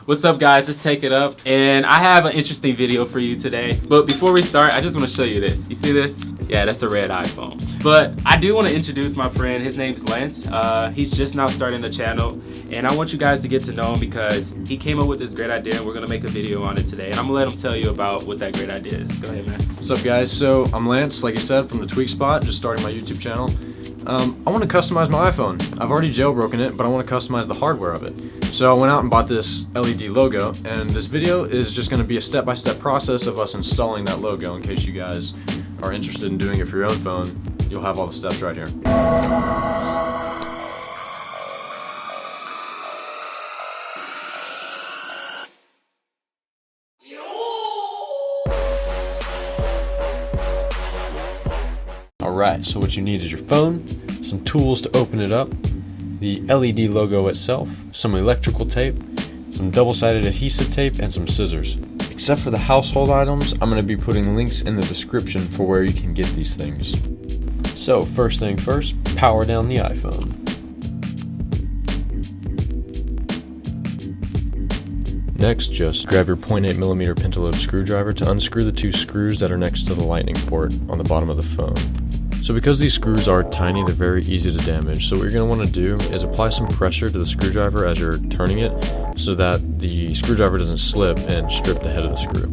What's up guys, let's take it up. And I have an interesting video for you today. But before we start, I just want to show you this. You see this? Yeah, that's a red iPhone. But I do want to introduce my friend. His name's Lance. He's just now starting the channel. And I want you guys to get to know him because he came up with this great idea and we're going to make a video on it today. And I'm going to let him tell you about what that great idea is. Go ahead, man. What's up guys? So I'm Lance, like you said, from the Tweak Spot, just starting my YouTube channel. I want to customize my iPhone. I've already jailbroken it, but I want to customize the hardware of it. So I went out and bought this LED logo, and this video is just going to be a step-by-step process of us installing that logo. In case you guys are interested in doing it for your own phone, you'll have all the steps right here. Alright, so what you need is your phone, some tools to open it up, the LED logo itself, some electrical tape, some double-sided adhesive tape, and some scissors. Except for the household items, I'm going to be putting links in the description for where you can get these things. So first thing first, power down the iPhone. Next, just grab your 0.8mm pentalobe screwdriver to unscrew the two screws that are next to the lightning port on the bottom of the phone. So because these screws are tiny, they're very easy to damage. So what you're going to want to do is apply some pressure to the screwdriver as you're turning it so that the screwdriver doesn't slip and strip the head of the screw.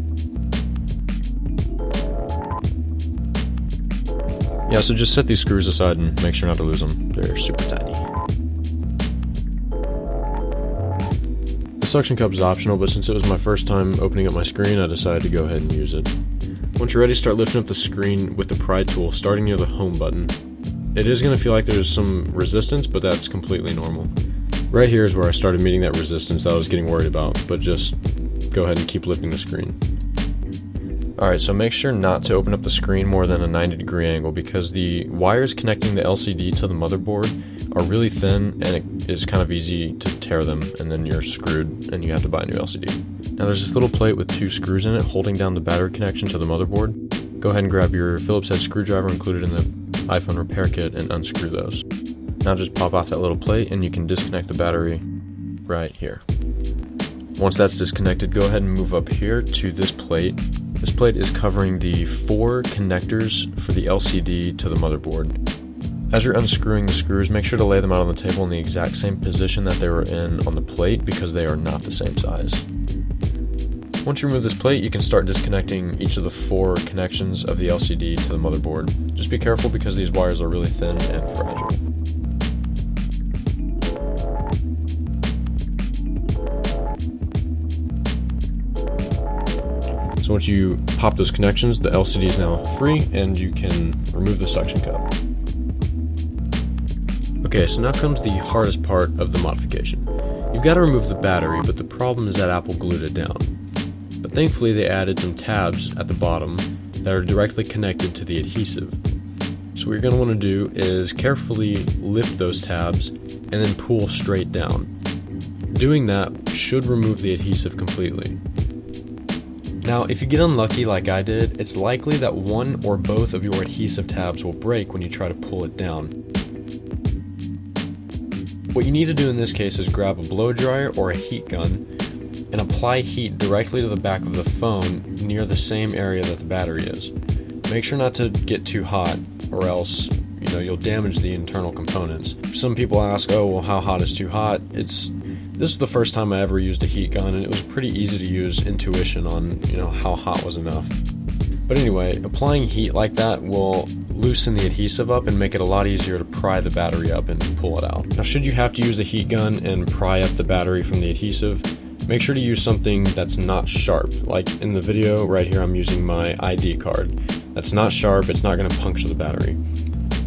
Yeah, so just set these screws aside and make sure not to lose them. They're super tiny. The suction cup is optional, but since it was my first time opening up my screen, I decided to go ahead and use it. Once you're ready, start lifting up the screen with the pry tool, starting near the home button. It is going to feel like there's some resistance, but that's completely normal. Right here is where I started meeting that resistance that I was getting worried about, but just go ahead and keep lifting the screen. Alright, so make sure not to open up the screen more than a 90-degree angle because the wires connecting the LCD to the motherboard are really thin and it is kind of easy to tear them, and then you're screwed and you have to buy a new LCD. Now there's this little plate with two screws in it holding down the battery connection to the motherboard. Go ahead and grab your Phillips head screwdriver included in the iPhone repair kit and unscrew those. Now just pop off that little plate and you can disconnect the battery right here. Once that's disconnected, go ahead and move up here to this plate. This plate is covering the 4 connectors for the LCD to the motherboard. As you're unscrewing the screws, make sure to lay them out on the table in the exact same position that they were in on the plate because they are not the same size. Once you remove this plate, you can start disconnecting each of the 4 connections of the LCD to the motherboard. Just be careful because these wires are really thin and fragile. So once you pop those connections, the LCD is now free and you can remove the suction cup. Okay, so now comes the hardest part of the modification. You've got to remove the battery, but the problem is that Apple glued it down. But thankfully they added some tabs at the bottom that are directly connected to the adhesive. So what you're going to want to do is carefully lift those tabs and then pull straight down. Doing that should remove the adhesive completely. Now, if you get unlucky like I did, it's likely that one or both of your adhesive tabs will break when you try to pull it down. What you need to do in this case is grab a blow dryer or a heat gun and apply heat directly to the back of the phone near the same area that the battery is. Make sure not to get too hot or else you'll damage the internal components. Some people ask, oh well, how hot is too hot? This is the first time I ever used a heat gun, and it was pretty easy to use intuition on, how hot was enough. But anyway, applying heat like that will loosen the adhesive up and make it a lot easier to pry the battery up and pull it out. Now, should you have to use a heat gun and pry up the battery from the adhesive, make sure to use something that's not sharp. Like in the video right here, I'm using my ID card. That's not sharp, it's not going to puncture the battery.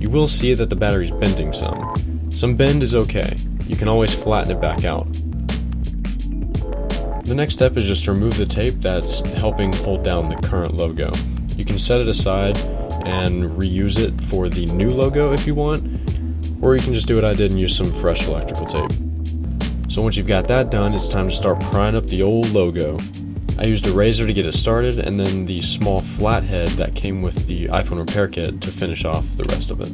You will see that the battery's bending some. Some bend is okay. You can always flatten it back out. The next step is just to remove the tape that's helping hold down the current logo. You can set it aside and reuse it for the new logo if you want, or you can just do what I did and use some fresh electrical tape. So once you've got that done, it's time to start prying up the old logo. I used a razor to get it started and then the small flathead that came with the iPhone repair kit to finish off the rest of it.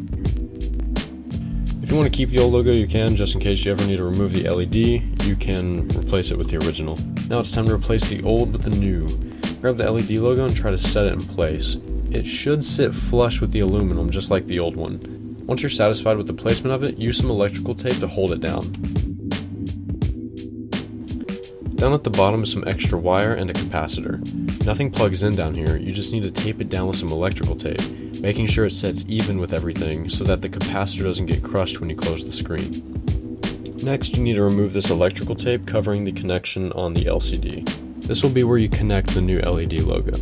If you want to keep the old logo, you can, just in case you ever need to remove the LED, you can replace it with the original. Now it's time to replace the old with the new. Grab the LED logo and try to set it in place. It should sit flush with the aluminum, just like the old one. Once you're satisfied with the placement of it, use some electrical tape to hold it down. Down at the bottom is some extra wire and a capacitor. Nothing plugs in down here, you just need to tape it down with some electrical tape, making sure it sets even with everything so that the capacitor doesn't get crushed when you close the screen. Next, you need to remove this electrical tape covering the connection on the LCD. This will be where you connect the new LED logo.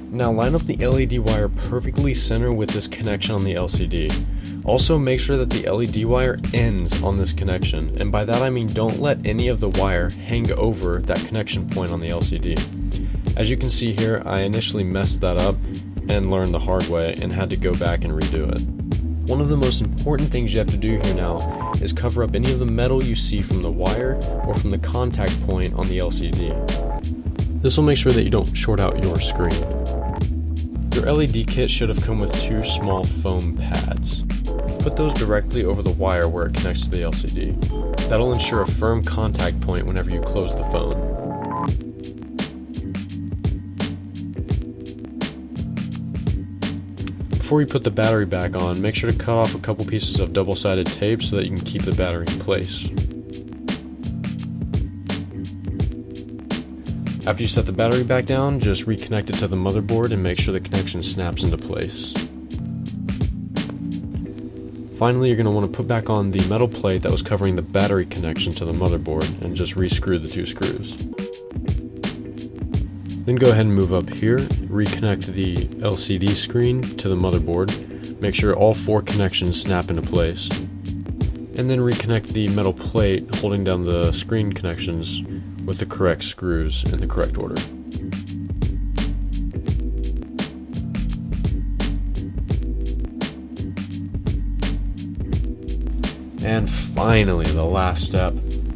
Now line up the LED wire perfectly center with this connection on the LCD. Also make sure that the LED wire ends on this connection, and by that I mean don't let any of the wire hang over that connection point on the LCD. As you can see here, I initially messed that up and learned the hard way and had to go back and redo it. One of the most important things you have to do here now is cover up any of the metal you see from the wire or from the contact point on the LCD. This will make sure that you don't short out your screen. Your LED kit should have come with 2 small foam pads. Put those directly over the wire where it connects to the LCD. That'll ensure a firm contact point whenever you close the phone. Before you put the battery back on, make sure to cut off a couple pieces of double-sided tape so that you can keep the battery in place. After you set the battery back down, just reconnect it to the motherboard and make sure the connection snaps into place. Finally, you're going to want to put back on the metal plate that was covering the battery connection to the motherboard and just re-screw the 2 screws. Then go ahead and move up here, reconnect the LCD screen to the motherboard, make sure all 4 connections snap into place, and then reconnect the metal plate holding down the screen connections with the correct screws in the correct order. And finally, the last step.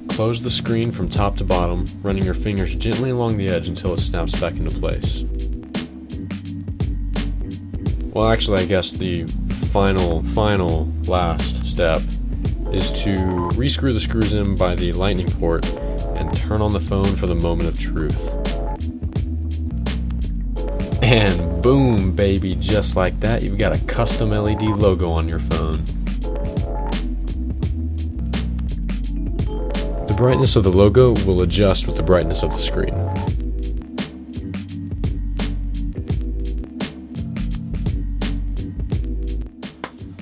Close the screen from top to bottom, running your fingers gently along the edge until it snaps back into place. Well, actually, I guess the final last step is to re-screw the screws in by the lightning port and turn on the phone for the moment of truth. And boom, baby, just like that, you've got a custom LED logo on your phone. The brightness of the logo will adjust with the brightness of the screen.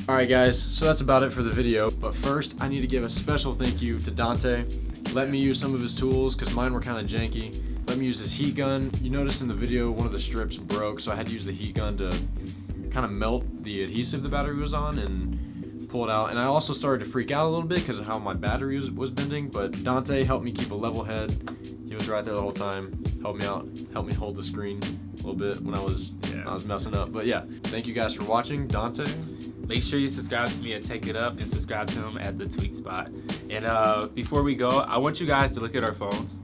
Alright guys, so that's about it for the video, but first I need to give a special thank you to Dante. Let me use some of his tools because mine were kind of janky. Let me use his heat gun. You noticed in the video one of the strips broke, so I had to use the heat gun to kind of melt the adhesive the battery was on and pull it out. And I also started to freak out a little bit because of how my battery was bending, but Dante helped me keep a level head. He was right there the whole time, helped me out, helped me hold the screen a little bit when I was messing up. But yeah, thank you guys for watching. Dante? Make sure you subscribe to me at Take It Up and subscribe to him at The Tweak Spot. And before we go, I want you guys to look at our phones.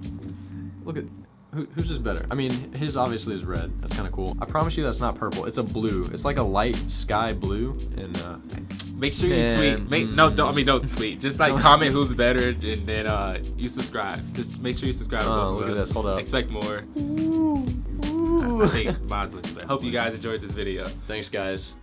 Look at, whose is better? I mean, his obviously is red. That's kind of cool. I promise you that's not purple. It's a blue. It's like a light sky blue. And make sure you tweet. Don't tweet. Just like comment who's better, and then you subscribe. Just make sure you subscribe to both of us. Look at this. Hold up. Expect more. I think mine looks better. Hope you guys enjoyed this video. Thanks, guys.